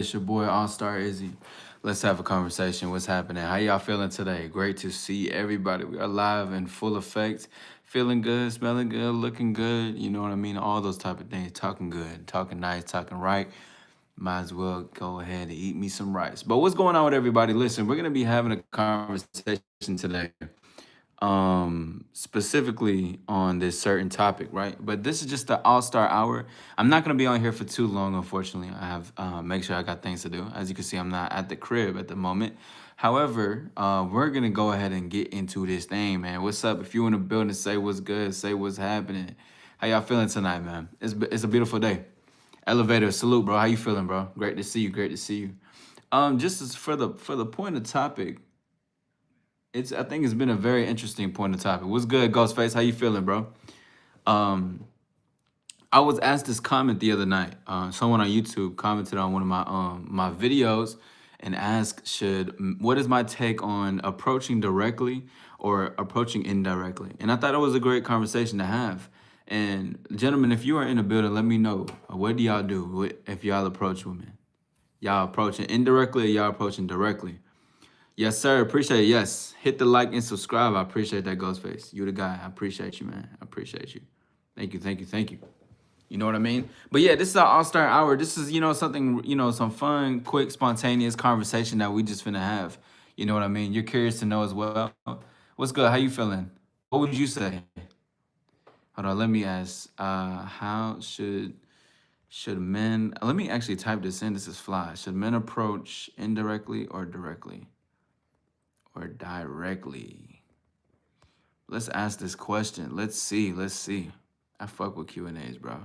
It's your boy AllStar Izzy. Let's have a conversation. What's happening? How y'all feeling today? Great to see everybody. We are live in full effect. Feeling good, smelling good, looking good. You know what I mean? All those type of things. Talking good, talking nice, talking right. Might as well go ahead and eat me some rice. But what's going on with everybody? Listen, we're gonna be having a conversation today, specifically on this certain topic, right? But this is just the all-star hour. I'm not going to be on here for too long, unfortunately. I have make sure I got things to do. As you can see, I'm not at the crib at the moment. However, we're going to go ahead and get into this thing, man. What's up? If you in the building, say what's good, say what's happening. How y'all feeling tonight, man? It's a beautiful day. Elevator, salute, bro. How you feeling, bro? Great to see you. Great to see you. Just as for the point of topic, I think it's been a very interesting point of topic. What's good, Ghostface? How you feeling, bro? Um, I was asked this comment the other night. Someone on YouTube commented on one of my videos and asked, what is my take on approaching directly or approaching indirectly? And I thought it was a great conversation to have. And gentlemen, if you are in the building, let me know. What do y'all do if y'all approach women? Y'all approaching indirectly or y'all approaching directly? Yes, sir. Appreciate it. Yes. Hit the like and subscribe. I appreciate that, Ghostface. You the guy. I appreciate you, man. I appreciate you. Thank you. Thank you. Thank you. You know what I mean? But yeah, this is our all-star hour. This is, something, some fun, quick, spontaneous conversation that we just finna have. You know what I mean? You're curious to know as well. What's good? How you feeling? What would you say? Hold on, let me ask. How should men, let me actually type this in. This is fly. Should men approach indirectly or directly? Or directly? Let's ask this question. Let's see. Let's see. I fuck with Q&As, bro.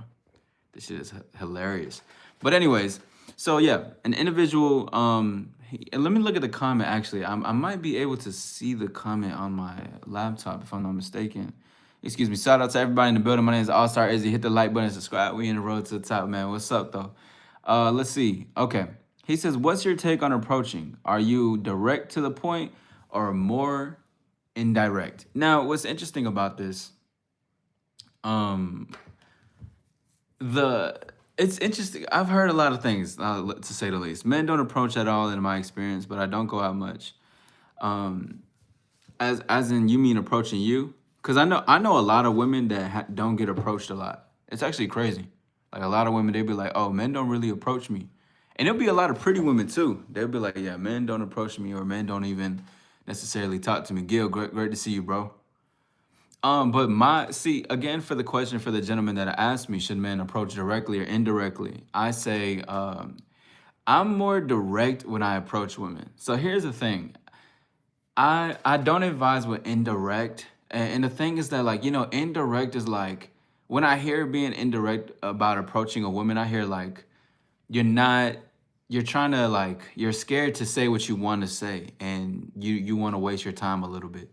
This shit is hilarious. But anyways, so yeah, an individual. And let me look at the comment. Actually, I might be able to see the comment on my laptop if I'm not mistaken. Excuse me. Shout out to everybody in the building. My name is AllStar Izzy. Hit the like button and subscribe. We in the road to the top, man. What's up, though? Let's see. Okay. He says, what's your take on approaching? Are you direct to the point or more indirect? Now, what's interesting about this, it's interesting. I've heard a lot of things, to say the least. Men don't approach at all in my experience, but I don't go out much. As in, you mean approaching you? Because I know a lot of women that don't get approached a lot. It's actually crazy. Like a lot of women, they be like, "Oh, men don't really approach me," and there'll be a lot of pretty women too. They'll be like, "Yeah, men don't approach me, or men don't even necessarily talk to me." Gil, great to see you, bro. But again, for the question for the gentleman that asked me, should men approach directly or indirectly? I say, I'm more direct when I approach women. So here's the thing. I don't advise with indirect. And the thing is that, like, indirect is like, when I hear being indirect about approaching a woman, I hear like, you're not, you're trying to, like, you're scared to say what you want to say, and you want to waste your time a little bit.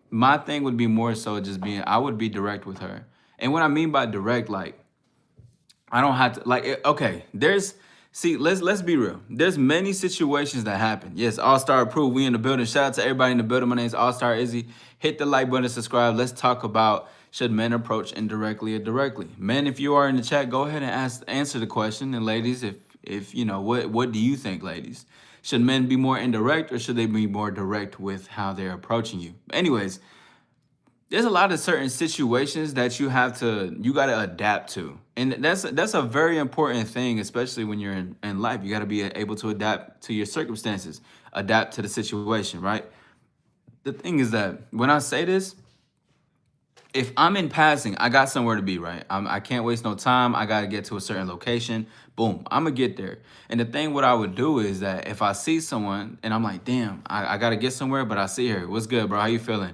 My thing would be more so just I would be direct with her. And what I mean by direct, like, I don't have to, like, okay, let's be real. There's many situations that happen. Yes, All-Star approved. We in the building. Shout out to everybody in the building. My name is All-Star Izzy. Hit the like button and subscribe. Let's talk about, should men approach indirectly or directly? Men, if you are in the chat, go ahead and answer the question. And ladies, if what do you think, ladies? Should men be more indirect or should they be more direct with how they're approaching you? Anyways, there's a lot of certain situations that you got to adapt to. And that's a very important thing, especially when you're in life. You got to be able to adapt to your circumstances, adapt to the situation, right? The thing is that when I say this, if I'm in passing, I got somewhere to be, right? I can't waste no time. I got to get to a certain location. Boom, I'm going to get there. And the thing what I would do is that if I see someone and I'm like, damn, I got to get somewhere, but I see her. What's good, bro? How you feeling?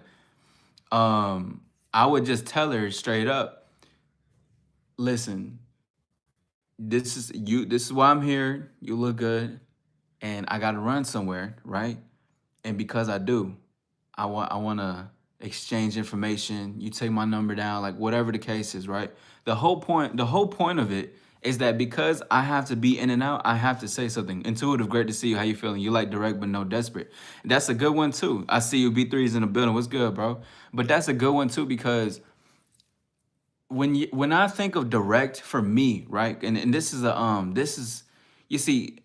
I would just tell her straight up, listen, this is why I'm here. You look good, and I gotta run somewhere, right? And because I do, I wanna exchange information. You take my number down, like whatever the case is, right? The whole point of it is that because I have to be in and out, I have to say something. Intuitive, great to see you. How you feeling? You like direct but no desperate. That's a good one too. I see you B3's in the building. What's good, bro? But that's a good one too, because when I think of direct for me, right? And this is you see,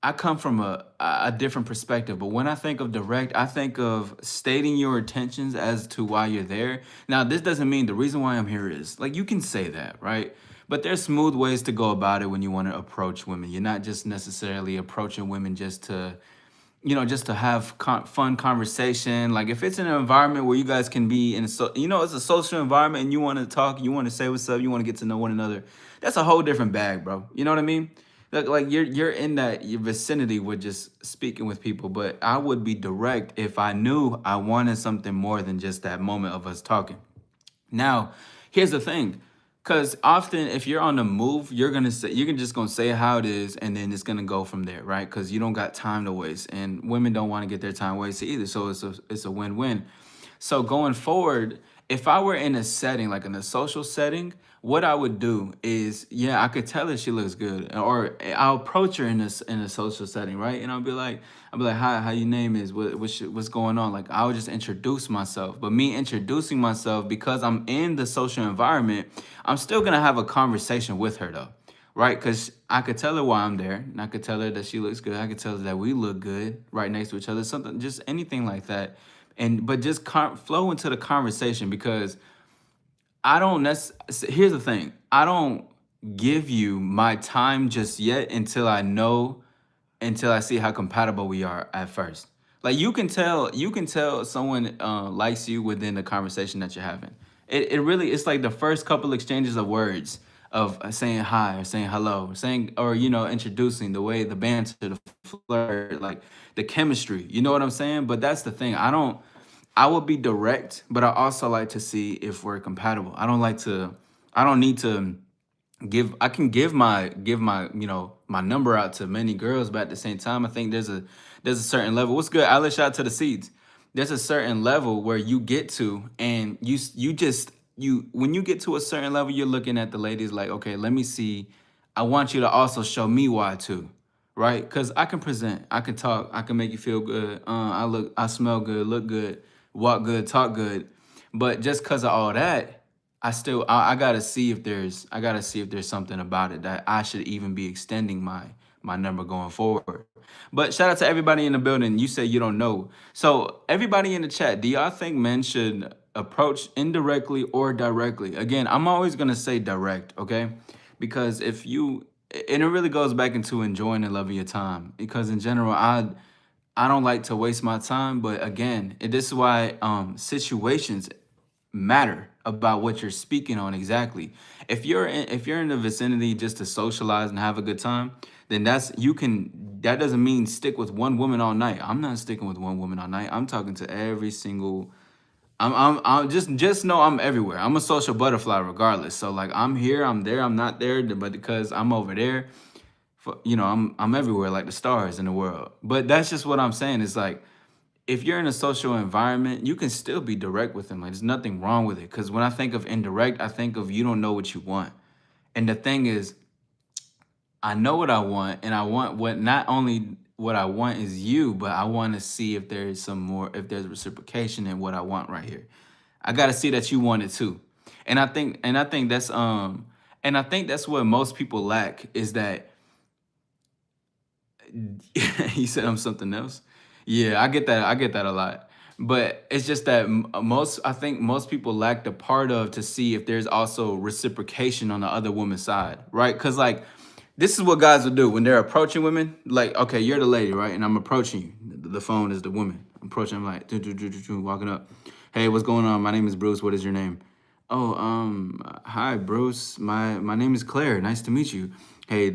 I come from a different perspective, but when I think of direct, I think of stating your intentions as to why you're there. Now, this doesn't mean the reason why I'm here is like you can say that, right? But there's smooth ways to go about it when you want to approach women. You're not just necessarily approaching women just to, just to have fun conversation. Like if it's an environment where you guys can be in, it's a social environment and you want to talk, you want to say what's up, you want to get to know one another. That's a whole different bag, bro. You know what I mean? Like you're in that your vicinity with just speaking with people, but I would be direct if I knew I wanted something more than just that moment of us talking. Now, here's the thing. Because often if you're on the move, you're just gonna say how it is, and then it's gonna go from there, right? Because you don't got time to waste. And women don't want to get their time wasted either. So it's a win-win. So going forward, if I were in a setting, like in a social setting, what I would do is, yeah, I could tell her she looks good, or I'll approach her in a social setting, right? And I'll be like, hi, how your name is, what's going on? Like I would just introduce myself. But me introducing myself, because I'm in the social environment, I'm still gonna have a conversation with her though, right? Because I could tell her why I'm there, and I could tell her that she looks good. I could tell her that we look good right next to each other, something, just anything like that. And but just flow into the conversation, because I don't here's the thing. I don't give you my time just yet until I see how compatible we are at first. Like you can tell someone likes you within the conversation that you're having. It really, it's like the first couple exchanges of words of saying hi or saying hello, saying, or introducing, the way, the banter, the flirt, like the chemistry. You know what I'm saying? But that's the thing. I would be direct, but I also like to see if we're compatible. I don't need to I can give my my number out to many girls, but at the same time I think there's a certain level. What's good, Alice? Shout out to the seeds. There's a certain level where you get to, and you just, when you get to a certain level, you're looking at the ladies like, okay, let me see, I want you to also show me why too, right? Because I can present, I can talk, I can make you feel good. I smell good, look good, walk good, talk good. But just because of all that, I gotta see if there's something about it that I should even be extending my number going forward. But shout out to everybody in the building. You say you don't know. So everybody in the chat, do y'all think men should approach indirectly or directly? Again, I'm always gonna say direct, okay? Because and it really goes back into enjoying and loving your time. Because in general, I don't like to waste my time, but again, this is why situations matter about what you're speaking on exactly. If you're in the vicinity just to socialize and have a good time, then that doesn't mean stick with one woman all night. I'm not sticking with one woman all night. I'm talking to every single. I'm just know I'm everywhere. I'm a social butterfly regardless. So like I'm here, I'm there, I'm not there, but because I'm over there, I'm everywhere like the stars in the world. But that's just what I'm saying. Is like, if you're in a social environment, you can still be direct with them. Like there's nothing wrong with it. Because when I think of indirect, I think of you don't know what you want. And the thing is, I know what I want, and I want what, not only what I want is you, but I want to see if there's if there's reciprocation in what I want right here. I got to see that you want it too. And I think that's what most people lack, is that he said I'm something else. Yeah, I get that. I get that a lot. But it's just that I think most people lack the part of to see if there's also reciprocation on the other woman's side, right? Because like this is what guys will do when they're approaching women. Like, okay, you're the lady, right? And I'm approaching you. The phone is the woman. I'm approaching. I'm like, walking up. Hey, what's going on? My name is Bruce. What is your name? Oh, hi, Bruce. My name is Claire. Nice to meet you. Hey,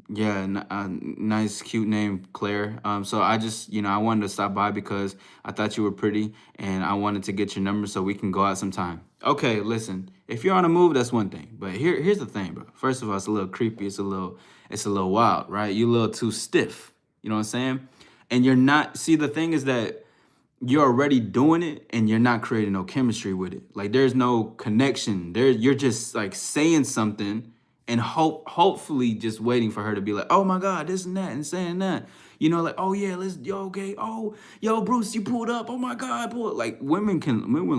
yeah, nice, cute name, Claire. So I just, I wanted to stop by because I thought you were pretty, and I wanted to get your number so we can go out sometime. Okay, listen, if you're on a move, that's one thing. But here's the thing, bro. First of all, it's a little creepy. It's a little wild, right? You're a little too stiff. You know what I'm saying? And you're not. See, the thing is that you're already doing it and you're not creating no chemistry with it. Like there's no connection. You're just like saying something and hopefully just waiting for her to be like, oh my God, this and that, and saying that. Like, oh yeah, okay. Oh, yo, Bruce, you pulled up. Oh my God, pull. Like women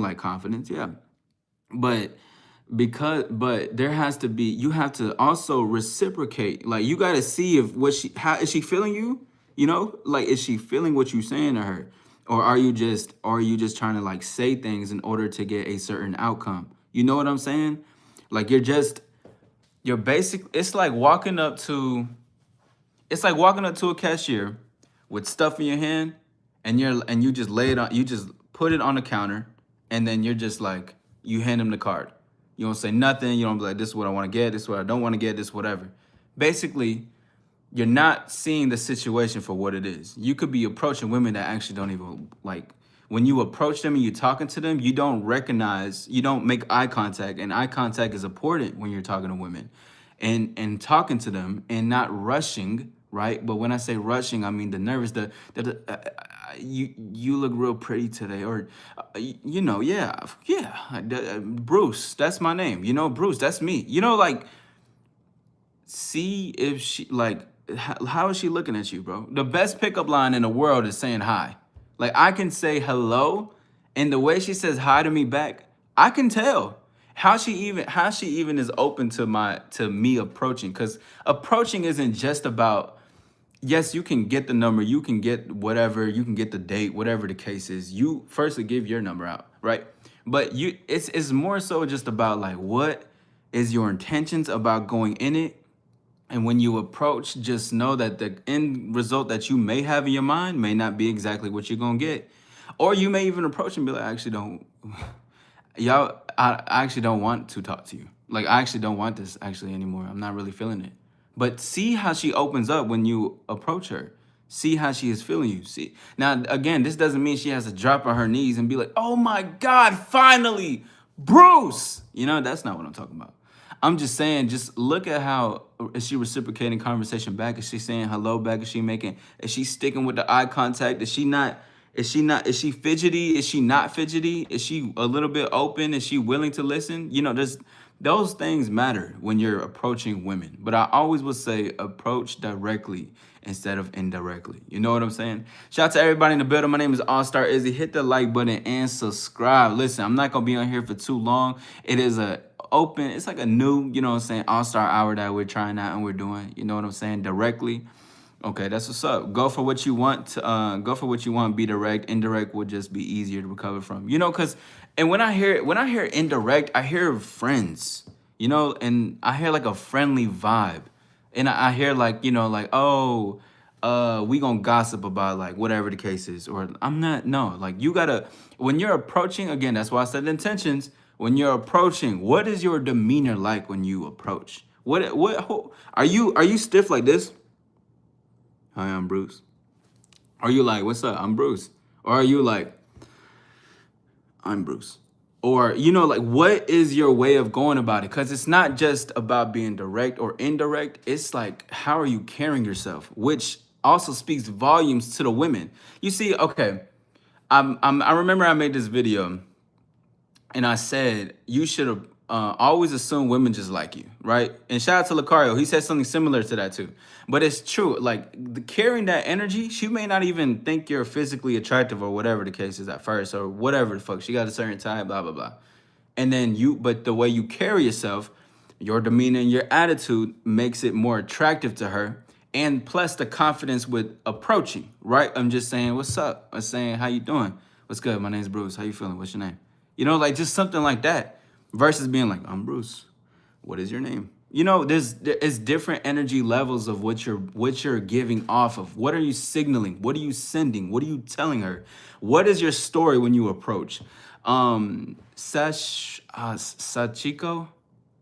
like confidence, yeah. But but there has to be, you have to also reciprocate. Like you got to see if what she, how is she feeling you, you know, like is she feeling what you saying to her, or are you just trying to like say things in order to get a certain outcome, you know what I'm saying? Like you're basic, it's like walking up to a cashier with stuff in your hand, and you just lay it on, you just put it on the counter, and then you're just like, you hand him the card. You don't say nothing. You don't be like, this is what I want to get, this is what I don't want to get, this whatever. Basically, you're not seeing the situation for what it is. You could be approaching women that actually don't even like, when you approach them and you're talking to them, you don't recognize, you don't make eye contact, and eye contact is important when you're talking to women and talking to them and not rushing, right? But when I say rushing, I mean the nervous, you look real pretty today, or you know, yeah, Bruce, that's my name, you know, Bruce, that's me, you know, like see if she like how is she looking at you, bro? The best pickup line in the world is saying hi. Like I can say hello, and the way she says hi to me back, I can tell how she even is open to me approaching. Because approaching isn't just about, yes, you can get the number, you can get whatever, you can get the date, whatever the case is. You firstly give your number out, right? But it's more so just about like, what is your intentions about going in it? And when you approach, just know that the end result that you may have in your mind may not be exactly what you're gonna get. Or you may even approach and be like, I actually don't, y'all, I actually don't want to talk to you. Like, I actually don't want this actually anymore. I'm not really feeling it. But see how she opens up when you approach her. See how she is feeling you. See. Now, again, this doesn't mean she has to drop on her knees and be like, oh my God, finally, Bruce. You know, that's not what I'm talking about. I'm just saying, just look at how, is she reciprocating conversation back? Is she saying hello back? Is she sticking with the eye contact? Is she fidgety? Is she not fidgety? Is she a little bit open? Is she willing to listen? You know, those things matter when you're approaching women. But I always would say approach directly instead of indirectly. You know what I'm saying? Shout out to everybody in the building. My name is AllStar Izzy. Hit the like button and subscribe. Listen, I'm not gonna be on here for too long. It is it's like a new, you know what I'm saying, AllStar hour that we're trying out and we're doing, you know what I'm saying, directly. Okay, that's what's up. Go for what you want to go for what you want, be direct. Indirect will just be easier to recover from. You know, and when I hear indirect, I hear friends, you know, and I hear like a friendly vibe. And I hear like, you know, like, oh, we gonna gossip about like whatever the case is. Or I'm not, no, like you gotta, when you're approaching, again, that's why I said intentions. When you're approaching, what is your demeanor like when you approach? Are you stiff like this? Hi, I'm Bruce. Are you like, what's up? I'm Bruce. Or are you like, I'm Bruce? Or, you know, like, what is your way of going about it? Because it's not just about being direct or indirect. It's like, how are you carrying yourself? Which also speaks volumes to the women. You see, okay, I remember I made this video and I said, you should have always assume women just like you, right? And shout out to Lucario. He said something similar to that too. But it's true. Like carrying that energy, she may not even think you're physically attractive or whatever the case is at first, or whatever the fuck. She got a certain type, blah, blah, blah. And then but the way you carry yourself, your demeanor and your attitude makes it more attractive to her. And plus the confidence with approaching, right? I'm just saying, what's up? I'm saying, how you doing? What's good? My name's Bruce. How you feeling? What's your name? You know, like just something like that versus being like, I'm Bruce. What is your name? You know, there's different energy levels of what you're giving off of. What are you signaling? What are you sending? What are you telling her? What is your story when you approach? Sachiko?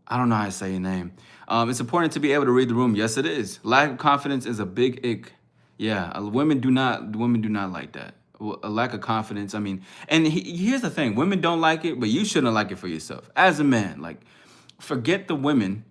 I don't know how to say your name. It's important to be able to read the room. Yes, it is. Lack of confidence is a big ick. Yeah, women do not like that. A lack of confidence. I mean, and here's the thing: women don't like it, but you shouldn't like it for yourself. As a man, like, forget the women.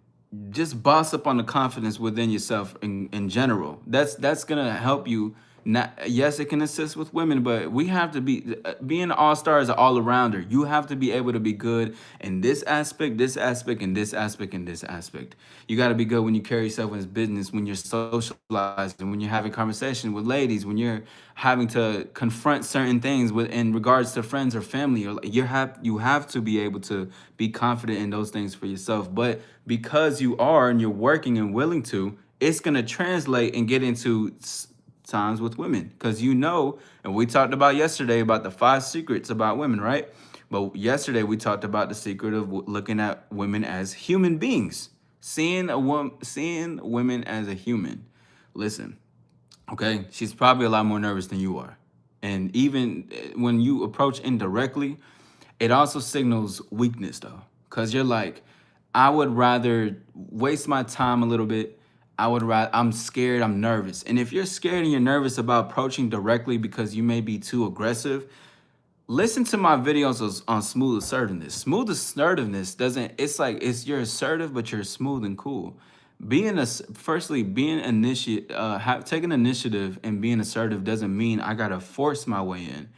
Just boss up on the confidence within yourself in general. That's gonna help you Not, yes, it can assist with women, but we have to be being an all-star is an all-arounder. You have to be able to be good in this aspect, this aspect, and this aspect, and this aspect. You got to be good when you carry yourself in this business, when you're socializing, when you're having conversation with ladies, when you're having to confront certain things with in regards to friends or family. Or you have to be able to be confident in those things for yourself. But because you are and you're working and willing to, it's gonna translate and get into times with women, because and we talked about yesterday about the 5 secrets about women, right? But yesterday we talked about the secret of looking at women as human beings, seeing women as a human. Listen, okay, she's probably a lot more nervous than you are, and even when you approach indirectly, it also signals weakness though, because you're like, I would rather waste my time a little bit. I'm scared, I'm nervous. And if you're scared and you're nervous about approaching directly because you may be too aggressive, listen to my videos on smooth assertiveness. Smooth assertiveness doesn't, it's like, you're assertive, but you're smooth and cool. Firstly, being taking initiative and being assertive doesn't mean I gotta force my way in.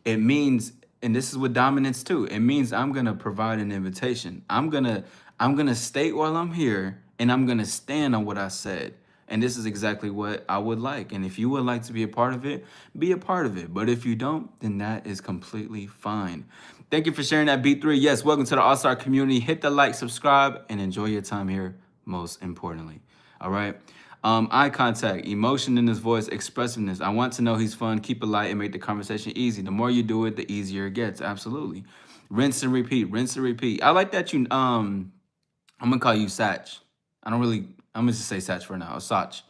It means, and this is with dominance too, it means I'm gonna provide an invitation. I'm gonna state while I'm here, and I'm gonna stand on what I said. And this is exactly what I would like. And if you would like to be a part of it, be a part of it. But if you don't, then that is completely fine. Thank you for sharing that, B3. Yes, welcome to the All-Star community. Hit the like, subscribe, and enjoy your time here, most importantly. All right. Eye contact, emotion in his voice, expressiveness. I want to know he's fun. Keep it light and make the conversation easy. The more you do it, the easier it gets. Absolutely. Rinse and repeat. Rinse and repeat. I like that I'm gonna call you Satch. I'm gonna just say Satch for now, or Sach.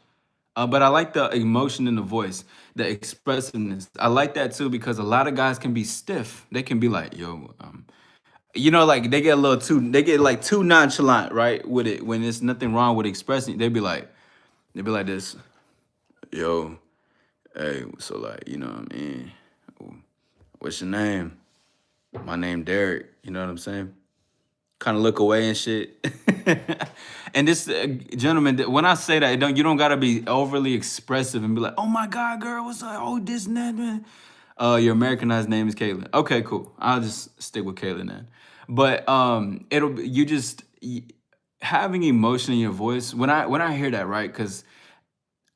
But I like the emotion in the voice, the expressiveness. I like that too, because a lot of guys can be stiff. They can be like, yo, like they get like too nonchalant, right? With it, when there's nothing wrong with expressing, they'd be like this, yo, hey, so like, you know what I mean? What's your name? My name Derek, you know what I'm saying? Kind of look away and shit. And this gentleman, when I say that, you don't gotta be overly expressive and be like, "Oh my God, girl, what's up? Oh, this and that, man." Your Americanized name is Caitlin. Okay, cool. I'll just stick with Caitlin then. But having emotion in your voice. When I hear that, right? Because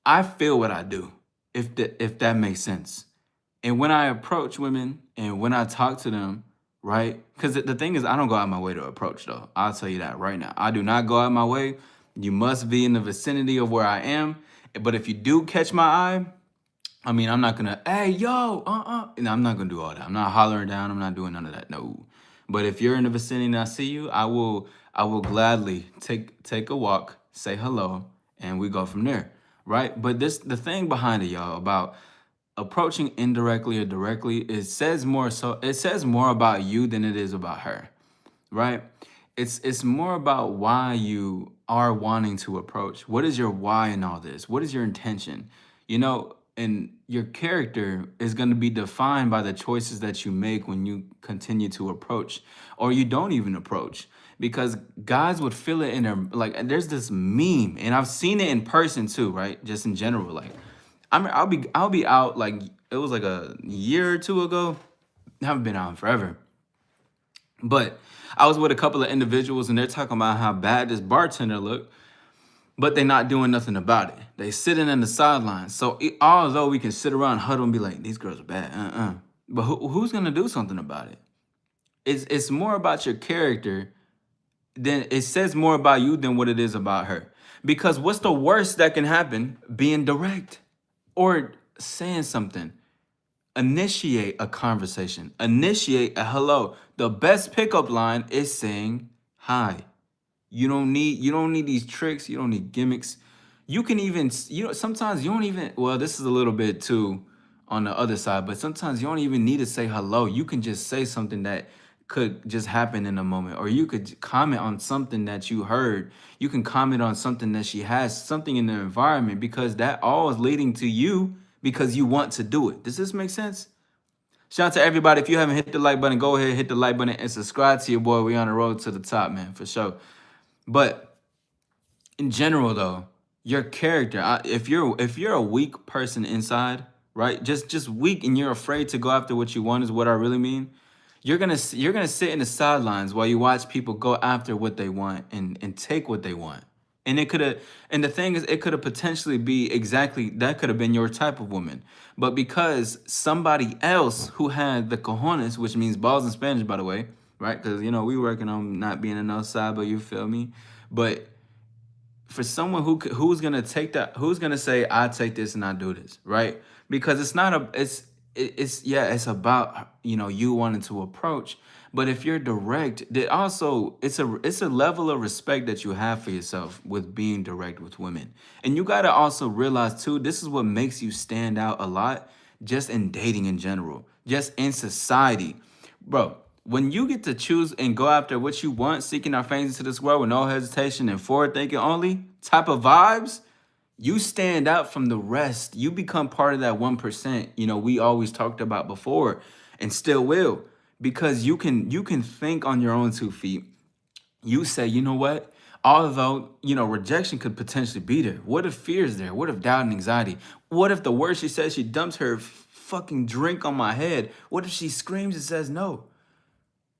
I feel what I do, if that makes sense. And when I approach women and when I talk to them, right? Because the thing is, I don't go out my way to approach, though. I'll tell you that right now. I do not go out my way. You must be in the vicinity of where I am. But if you do catch my eye, I mean, I'm not gonna, hey, yo, and I'm not gonna do all that. I'm not hollering down. I'm not doing none of that. No. But if you're in the vicinity and I see you, I will gladly take a walk, say hello, and we go from there, right? But the thing behind it, y'all, about approaching indirectly or directly, it says more about you than it is about her, right? It's more about why you are wanting to approach. What is your why in all this? What is your intention? And your character is going to be defined by the choices that you make when you continue to approach, or you don't even approach, because guys would feel it in their, like, there's this meme, and I've seen it in person too, right? Just in general, like, I'll be out, like, it was like a year or two ago. I haven't been out in forever. But I was with a couple of individuals and they're talking about how bad this bartender looked, but they're not doing nothing about it. They sitting in the sidelines. So although we can sit around, huddle, and be like, these girls are bad, but who's gonna do something about it? It's more about your character than it says more about you than what it is about her. Because what's the worst that can happen? Being direct or saying something. Initiate a conversation. Initiate a hello. The best pickup line is saying hi. You don't need these tricks. You don't need gimmicks. You can even, sometimes you don't even, well, this is a little bit too on the other side, but sometimes you don't even need to say hello. You can just say something that could just happen in a moment, or you could comment on something that you heard. You can comment on something that she has, something in the environment, because that all is leading to you because you want to do it. Does this make sense? Shout out to everybody. If you haven't hit the like button, go ahead, hit the like button and subscribe to your boy. We on the road to the top, man, for sure. But in general, though, your character, if you're a weak person inside, right? Just weak, and you're afraid to go after what you want is what I really mean. You're gonna sit in the sidelines while you watch people go after what they want and take what they want. And it could have, and the thing is, it could have potentially be exactly that could have been your type of woman. But because somebody else who had the cojones, which means balls in Spanish, by the way, right? Because we working on not being an outside, but you feel me. But for someone who's gonna take that, who's gonna say I take this and I do this, right? Because it's not a it's yeah, it's about you wanting to approach. But if you're direct, that also it's a level of respect that you have for yourself with being direct with women. And you gotta also realize too, this is what makes you stand out a lot, just in dating in general, just in society. Bro, when you get to choose and go after what you want, seeking our fangs into this world with no hesitation and forward thinking only type of vibes, you stand out from the rest. You become part of that 1%, we always talked about before and still will. Because you can think on your own 2 feet. You say, you know what? Although, rejection could potentially be there. What if fear is there? What if doubt and anxiety? What if the word she says she dumps her fucking drink on my head? What if she screams and says no?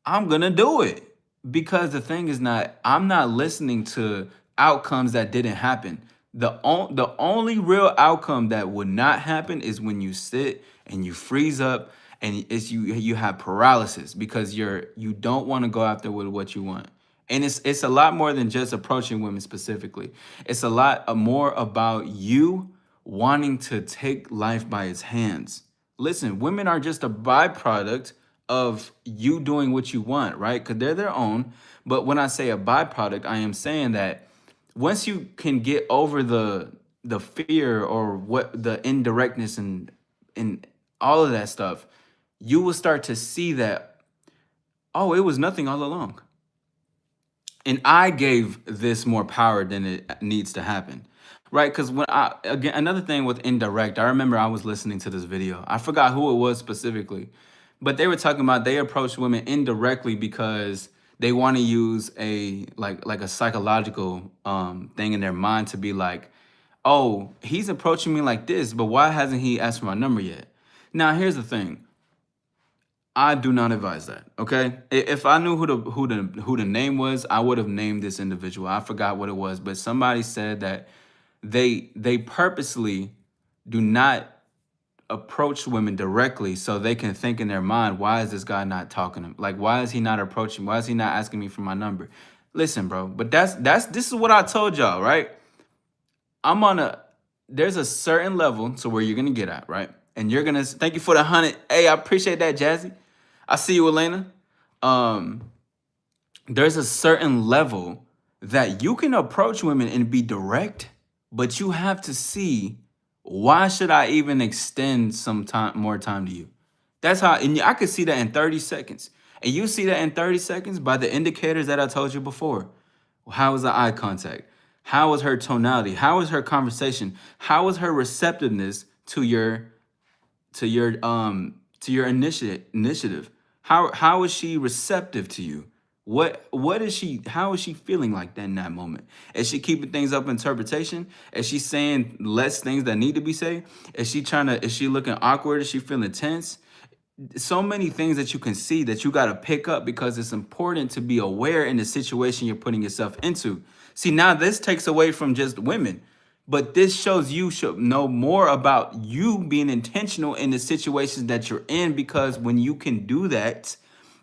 I'm gonna do it. Because the thing is not, I'm not listening to outcomes that didn't happen. The only real outcome that would not happen is when you sit and you freeze up and it's you have paralysis because you don't want to go after what you want. And it's a lot more than just approaching women specifically. It's a lot more about you wanting to take life by its hands. Listen, women are just a byproduct of you doing what you want, right? Because they're their own. But when I say a byproduct, I am saying that once you can get over the fear or what the indirectness and all of that stuff, you will start to see that, oh, it was nothing all along. And I gave this more power than it needs to happen. Right? Because when I again another thing with indirect, I remember I was listening to this video. I forgot who it was specifically, but they were talking about they approach women indirectly because they want to use a like a psychological thing in their mind to be like, oh, he's approaching me like this, but why hasn't he asked for my number yet? Now here's the thing. I do not advise that. Okay, if I knew who the name was, I would have named this individual. I forgot what it was, but somebody said that they purposely do not approach women directly so they can think in their mind, why is this guy not talking to me? Like, why is he not approaching? Why is he not asking me for my number? Listen, bro, but this is what I told y'all, right? I'm on a there's a certain level to where you're gonna get at, right? And you're gonna thank you for the 100. Hey, I appreciate that, Jazzy. I see you, Elena. Um, there's a certain level that you can approach women and be direct, but you have to see, why should I even extend some time more time to you? That's how, and I could see that in 30 seconds. And you see that in 30 seconds by the indicators that I told you before. How was the eye contact? How was her tonality? How was her conversation? How was her receptiveness to your initiative? How is she receptive to you? What is she, how is she feeling like that in that moment? Is she keeping things up interpretation? Is she saying less things that need to be said? Is she looking awkward? Is she feeling tense? So many things that you can see that you got to pick up, because it's important to be aware in the situation you're putting yourself into. See, now this takes away from just women, but this shows you should know more about you being intentional in the situations that you're in, because when you can do that,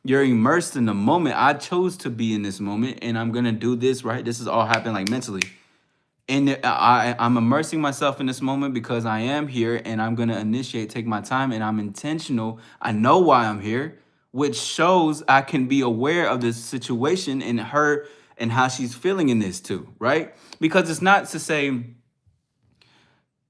you're immersed in the moment. I chose to be in this moment and I'm going to do this, right? This is all happening like mentally. And I'm immersing myself in this moment because I am here and I'm going to initiate, take my time, and I'm intentional. I know why I'm here, which shows I can be aware of this situation and her and how she's feeling in this too, right? Because it's not to say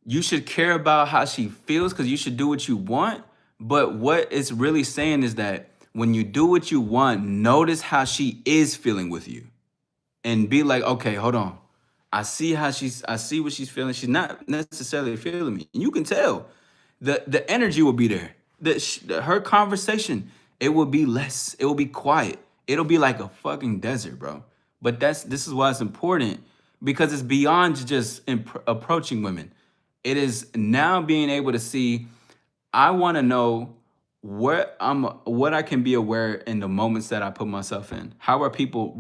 you should care about how she feels because you should do what you want. But what it's really saying is that when you do what you want, notice how she is feeling with you and be like, okay, hold on. I see what she's feeling. She's not necessarily feeling me. And you can tell the energy will be there. Her conversation, it will be less. It will be quiet. It'll be like a fucking desert, bro. But this is why it's important, because it's beyond just approaching women. It is now being able to see I want to know what I can be aware in the moments that I put myself in. How are people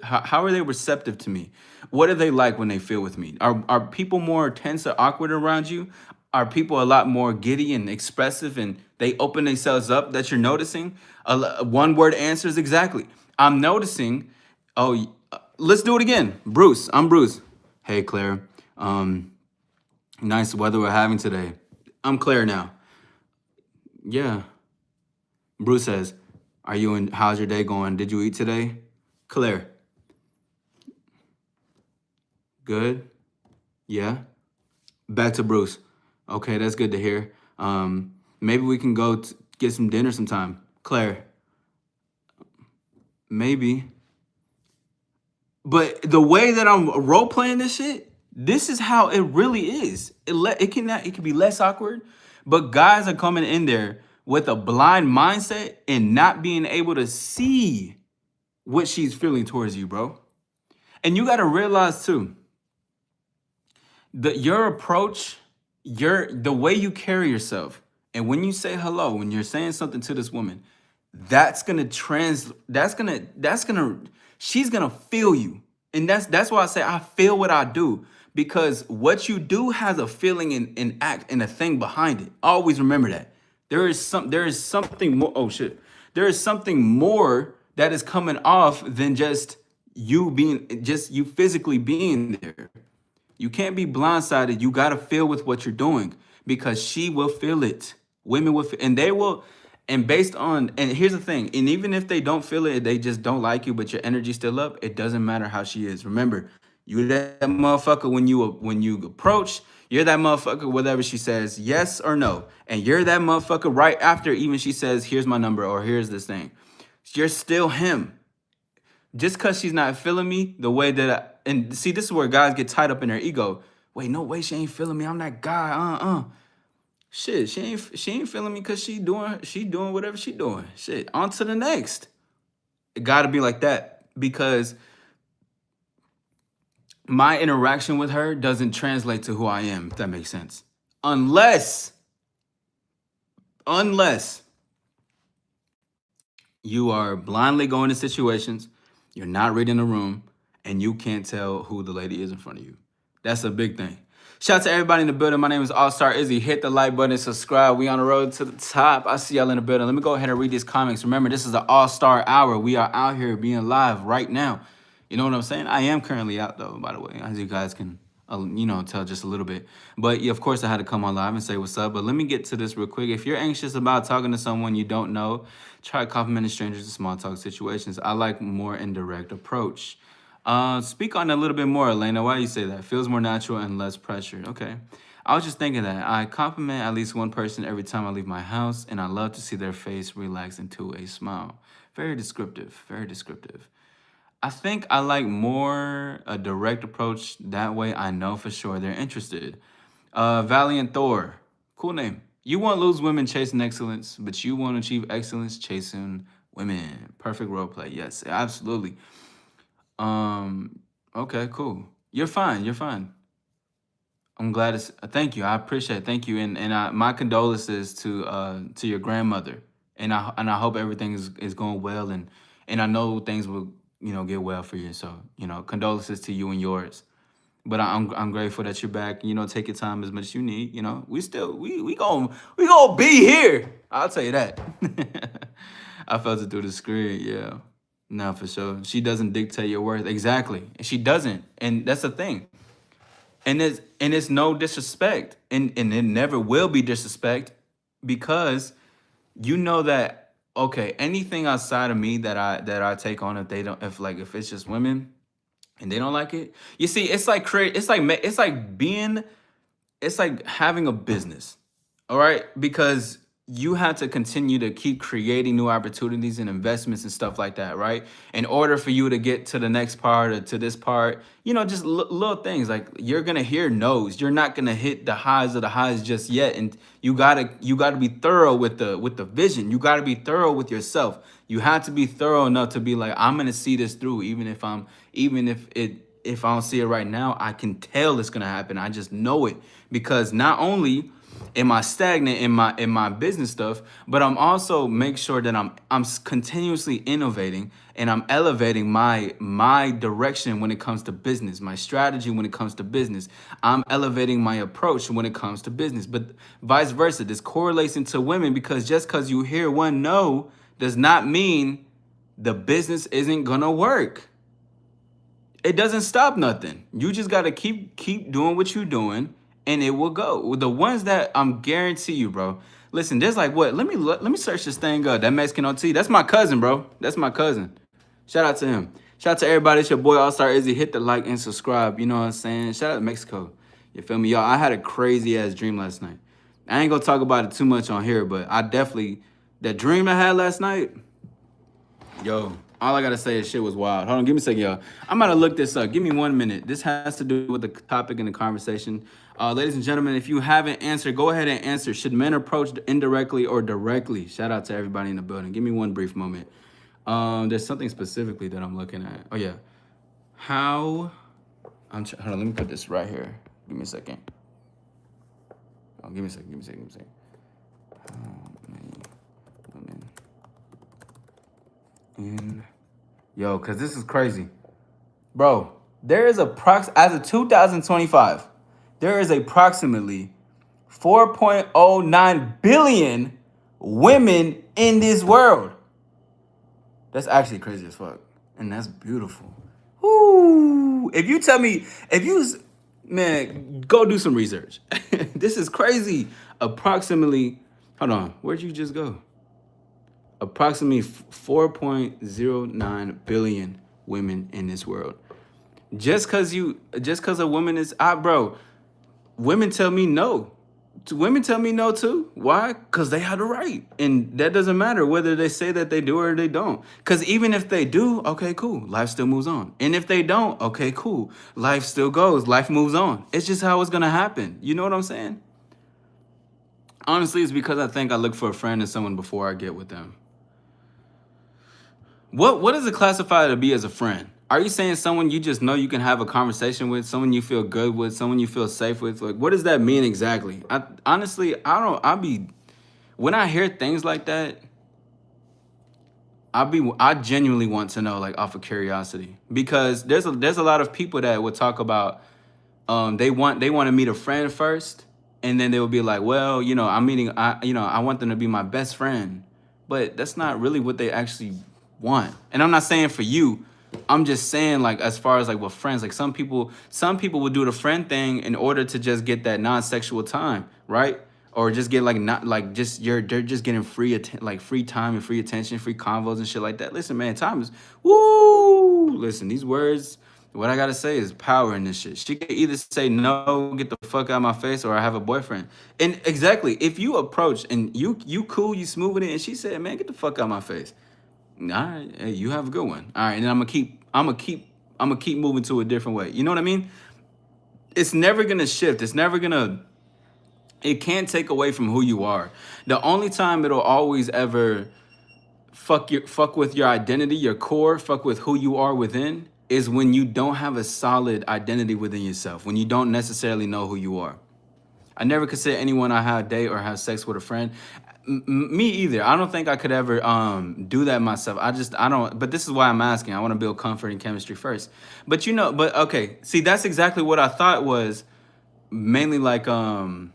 how are they receptive to me? What are they like when they feel with me? Are people more tense or awkward around you? Are people a lot more giddy and expressive and they open themselves up that you're noticing? One word answers exactly. I'm noticing. Oh, let's do it again. Bruce, I'm Bruce. Hey Claire. Nice weather we're having today. I'm Claire now. Yeah. Bruce says, "Are you in? How's your day going? Did you eat today?" Claire, good. Yeah. Back to Bruce. Okay, that's good to hear. Maybe we can go get some dinner sometime. Claire, maybe. But the way that I'm role playing this shit, this is how it really is. It can be less awkward, but guys are coming in there with a blind mindset and not being able to see what she's feeling towards you, bro. And you got to realize too, that your approach, the way you carry yourself, and when you say hello, when you're saying something to this woman, that's gonna she's gonna feel you. And that's why I say I feel what I do. Because what you do has a feeling and act and a thing behind it. Always remember that. There is something more. Oh shit. There is something more that is coming off than just you physically being there. You can't be blindsided. You got to feel with what you're doing because she will feel it. Women will, and they will. And based on, and here's the thing, and even if they don't feel it, they just don't like you, but your energy's still up, it doesn't matter how she is. Remember, you that motherfucker when you approach, you're that motherfucker whatever she says, yes or no. And you're that motherfucker right after even she says, here's my number or here's this thing. You're still him. Just because she's not feeling me the way that and see, this is where guys get tied up in their ego. Wait, no way, she ain't feeling me. I'm that guy. Shit, she ain't feeling me because she doing whatever she doing. Shit, on to the next. It gotta be like that because my interaction with her doesn't translate to who I am, if that makes sense. Unless you are blindly going to situations, you're not reading the room, and you can't tell who the lady is in front of you. That's a big thing. Shout out to everybody in the building. My name is AllStar Izzy. Hit the like button and subscribe. We on the road to the top. I see y'all in the building. Let me go ahead and read these comments. Remember, this is the AllStar Hour. We are out here being live right now. You know what I'm saying? I am currently out, though, by the way, as you guys can, tell just a little bit. But, yeah, of course, I had to come on live and say what's up. But let me get to this real quick. If you're anxious about talking to someone you don't know, try complimenting strangers in small talk situations. I like more indirect approach. Speak on it a little bit more, Elena. Why do you say that? Feels more natural and less pressured. Okay. I was just thinking that I compliment at least one person every time I leave my house, and I love to see their face relax into a smile. Very descriptive. Very descriptive. I think I like more a direct approach. That way I know for sure they're interested. Valiant Thor. Cool name. You won't lose women chasing excellence, but you won't achieve excellence chasing women. Perfect role play. Yes, absolutely. Okay, cool. You're fine. You're fine. I'm glad it's thank you. I appreciate it. Thank you. And my condolences to your grandmother. And I hope everything is going well and I know things will, get well for you. So, condolences to you and yours. But I'm grateful that you're back. Take your time as much as you need. We gonna be here. I'll tell you that. I felt it through the screen. Yeah, no, for sure. She doesn't dictate your worth exactly. She doesn't, and that's the thing. And it's no disrespect, and it never will be disrespect because you know that okay, anything outside of me that I take on if it's just women and they don't like it. You see, it's like having a business. All right? Because you have to continue to keep creating new opportunities and investments and stuff like that, right? In order for you to get to the next part or to this part, just little things like you're gonna hear no's. You're not gonna hit the highs of the highs just yet, and you gotta be thorough with the vision. You gotta be thorough with yourself. You have to be thorough enough to be like, I'm gonna see this through, if I don't see it right now, I can tell it's gonna happen. I just know it because not only Am I stagnant in my business stuff? But I'm also make sure that I'm continuously innovating and I'm elevating my direction when it comes to business, my strategy when it comes to business. I'm elevating my approach when it comes to business. But vice versa, this correlates into women because just because you hear one no does not mean the business isn't gonna work. It doesn't stop nothing. You just gotta keep doing what you're doing, and it will go. The ones that I'm guarantee you, bro. Listen, there's like what? Let me search this thing up. That Mexican OT. That's my cousin, bro. That's my cousin. Shout out to him. Shout out to everybody. It's your boy AllStar Izzy. Hit the like and subscribe. You know what I'm saying? Shout out to Mexico. You feel me, y'all? I had a crazy ass dream last night. I ain't gonna talk about it too much on here, but I definitely that dream I had last night. Yo, all I gotta say is shit was wild. Hold on, give me a second, y'all. I'm gonna look this up. Give me 1 minute. This has to do with the topic in the conversation. Ladies and gentlemen, if you haven't answered, go ahead and answer. Should men approach indirectly or directly? Shout out to everybody in the building. Give me one brief moment. There's something specifically that I'm looking at. Oh yeah. Hold on, let me put this right here. Give me a second. Oh, give me a second. Women. Yo, cause this is crazy. Bro, there is as of 2025, there is approximately 4.09 billion women in this world. That's actually crazy as fuck. And that's beautiful. Woo! Man, go do some research. This is crazy. Approximately, hold on, where'd you just go? Approximately 4.09 billion women in this world. Just cause a woman is bro, women tell me no. Women tell me no too. Why? Because they have the right. And that doesn't matter whether they say that they do or they don't. Because even if they do, okay, cool. Life still moves on. And if they don't, okay, cool. Life still goes. Life moves on. It's just how it's going to happen. You know what I'm saying? Honestly, it's because I think I look for a friend and someone before I get with them. What does it classify to be as a friend? Are you saying someone you just know you can have a conversation with, someone you feel good with, someone you feel safe with? Like, what does that mean exactly? When I hear things like that, I genuinely want to know, like, off of curiosity, because there's a lot of people that would talk about, they want to meet a friend first, and then they will be like, well, I want them to be my best friend, but that's not really what they actually want. And I'm not saying for you. I'm just saying, like, as far as like with friends, like some people would do the friend thing in order to just get that non-sexual time, right? Or just get like not like just they're just getting free time and free attention, free convos and shit like that. Listen, man, time is woo. Listen, these words, what I gotta say is power in this shit. She can either say no, get the fuck out of my face, or I have a boyfriend. And exactly, if you approach and you cool, you smooth with it, and she said, man, get the fuck out of my face. All right, hey, you have a good one. All right, and I'm gonna keep moving to a different way. You know what I mean? It's never gonna shift. It can't take away from who you are. The only time it'll always ever fuck with your identity, your core, fuck with who you are within, is when you don't have a solid identity within yourself, when you don't necessarily know who you are. I never consider anyone I have date or have sex with a friend. Me either. I don't think I could ever do that myself. I don't. But this is why I'm asking. I want to build comfort and chemistry first. But okay. See, that's exactly what I thought was mainly like when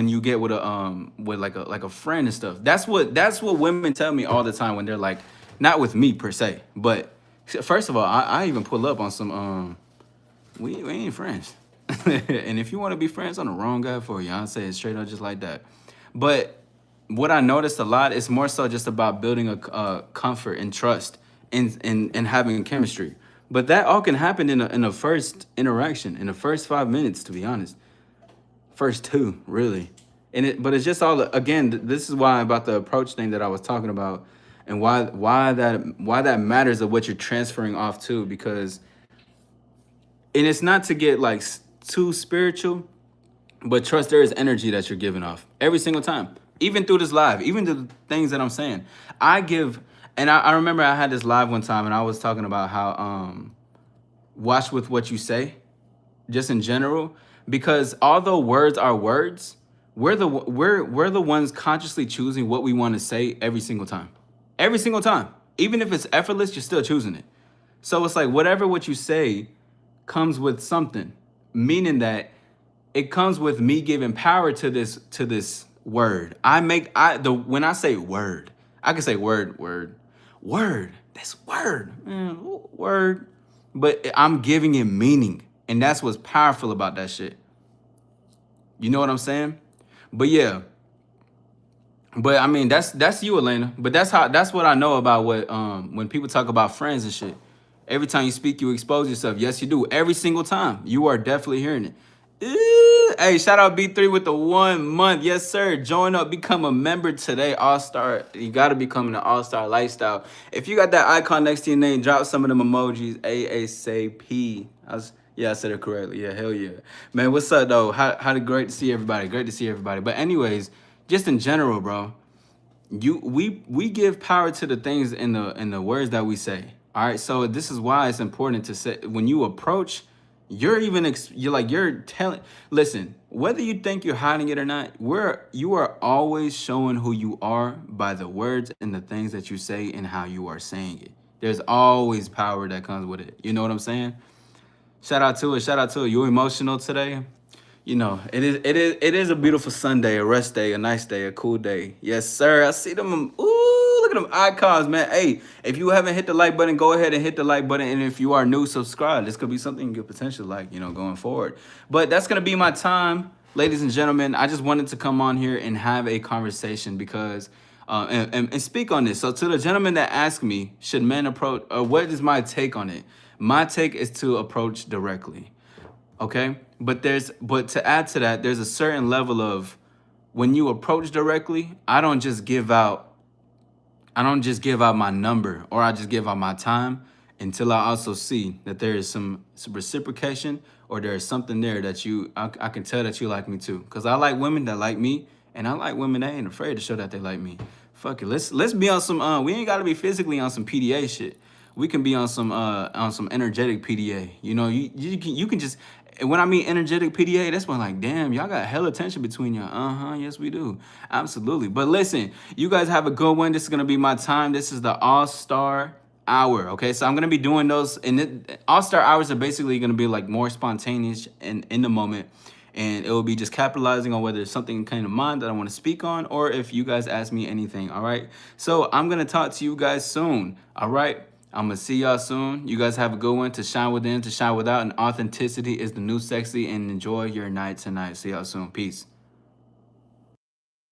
you get with a friend and stuff. That's what women tell me all the time when they're like, not with me per se, but first of all, I even pull up on some we ain't friends. And if you want to be friends, I'm the wrong guy for you. I'll say it straight up just like that. But what I noticed a lot is more so just about building a comfort and trust and having chemistry. But that all can happen in a first interaction, in the first 5 minutes, to be honest. First two, really. But it's just all, again, this is why about the approach thing that I was talking about, and why that matters of what you're transferring off to, because, and it's not to get like too spiritual, but trust there is energy that you're giving off every single time, even through this live, even the things that I'm saying. I remember I had this live one time and I was talking about how watch with what you say, just in general, because although words are words, we're the ones consciously choosing what we want to say every single time. Every single time. Even if it's effortless, you're still choosing it. So it's like whatever what you say comes with something, meaning that it comes with me giving power to this word. When I say word, I can say word. That's word, man, word. But I'm giving it meaning, and that's what's powerful about that shit. You know what I'm saying? But yeah, but I mean that's you, Elena. But that's what I know about what when people talk about friends and shit. Every time you speak, you expose yourself. Yes, you do. Every single time. You are definitely hearing it. Hey, shout out B3 with the 1 month. Yes, sir. Join up, become a member today. AllStar. You gotta become an AllStar lifestyle. If you got that icon next to your name, drop some of them emojis. ASAP. Yeah, I said it correctly. Yeah, hell yeah. Man, what's up though? Great to see everybody. Great to see everybody. But anyways, just in general, bro, we give power to the things in the words that we say. All right, so this is why it's important to say when you approach, you're telling. Listen, whether you think you're hiding it or not, you are always showing who you are by the words and the things that you say and how you are saying it. There's always power that comes with it. You know what I'm saying? Shout out to it. Shout out to it. You emotional today? You know, it is a beautiful Sunday, a rest day, a nice day, a cool day. Yes, sir. I see them. Ooh, look at them icons, man. Hey, if you haven't hit the like button, go ahead and hit the like button. And if you are new, subscribe. This could be something you could potentially like, going forward. But that's gonna be my time, ladies and gentlemen. I just wanted to come on here and have a conversation because and speak on this. So to the gentleman that asked me, should men approach, or what is my take on it? My take is to approach directly. Okay, but to add to that, there's a certain level of when you approach directly. I don't just give out my number, or I just give out my time until I also see that there is some reciprocation, or there is something there that I can tell that you like me too. Cause I like women that like me, and I like women that ain't afraid to show that they like me. Fuck it, let's be on some. We ain't gotta be physically on some PDA shit. We can be on some energetic PDA. You can just. And when I mean energetic PDA, that's when like, damn, y'all got hella tension between y'all. Yes, we do. Absolutely. But listen, you guys have a good one. This is gonna be my time. This is the All-Star Hour. Okay, so I'm gonna be doing those, and All-Star Hours are basically gonna be like more spontaneous and in the moment. And it will be just capitalizing on whether something came to mind that I want to speak on, or if you guys ask me anything. All right. So I'm gonna talk to you guys soon. All right. I'm going to see y'all soon. You guys have a good one. To shine within, to shine without. And authenticity is the new sexy. And enjoy your night tonight. See y'all soon. Peace.